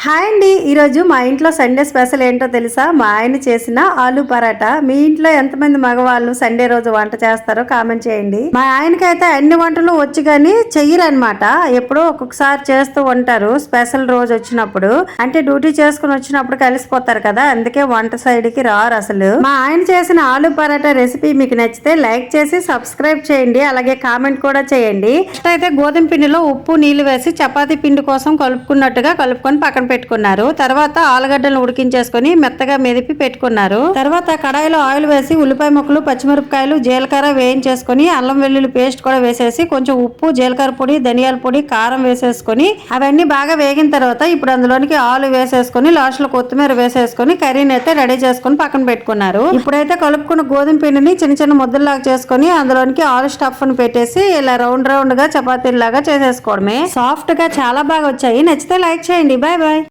Hi అండి. ఈరోజు మా ఇంట్లో సండే స్పెషల్ ఏంటో తెలుసా? మా ఆయన చేసిన ఆలు పరాటా. మీ ఇంట్లో ఎంతమంది మగవాళ్ళు సండే రోజు వంట చేస్తారో కామెంట్ చేయండి. మా ఆయనకైతే అన్ని వంటలు వచ్చు కానీ చెయ్యరనమాట. ఎప్పుడో ఒక్కొక్కసారి చేస్తూ ఉంటారు స్పెషల్ రోజు వచ్చినప్పుడు. అంటే డ్యూటీ చేసుకుని వచ్చినప్పుడు కలిసిపోతారు కదా, అందుకే వంట సైడ్ కి రారు అసలు. మా ఆయన చేసిన ఆలు పరాటా రెసిపీ మీకు నచ్చితే లైక్ చేసి సబ్స్క్రైబ్ చేయండి, అలాగే కామెంట్ కూడా చేయండి. ఫస్ట్ అయితే గోధుమ పిండిలో ఉప్పు నీళ్లు వేసి చపాతీ పిండి కోసం కలుపుకున్నట్టుగా కలుపుకొని పక్కన పెట్టుకున్నారు. తర్వాత ఆలుగడ్డలను ఉడికించేసుకొని మెత్తగా మెదిపి పెట్టుకున్నారు. తర్వాత కడాయిలో ఆయిల్ వేసి ఉల్లిపాయ ముక్కలు, పచ్చిమిరపకాయలు, జీలకర్ర వేయించేసుకొని అల్లం వెల్లుల్లి పేస్ట్ కూడా వేసేసి కొంచెం ఉప్పు, జీలకర్ర పొడి, ధనియాల పొడి, కారం వేసేసుకొని అవన్నీ బాగా వేగిన తర్వాత ఇప్పుడు అందులోనికి ఆలు వేసేసుకొని లాస్ట్ లో కొత్తిమీర వేసేసుకొని కర్రీని అయితే రెడీ చేసుకొని పక్కన పెట్టుకున్నారు. ఇప్పుడైతే కలుపుకున్న గోధుమ పిండిని చిన్న చిన్న ముద్దల్లాగా చేసుకొని అందులోనికి ఆలు స్టఫ్ ని పెట్టేసి ఇలా రౌండ్ రౌండ్ గా చపాతీలాగా చేసేసుకోవడమే. సాఫ్ట్ గా చాలా బాగా వచ్చాయి. నచ్చితే లైక్ చేయండి. Bye bye.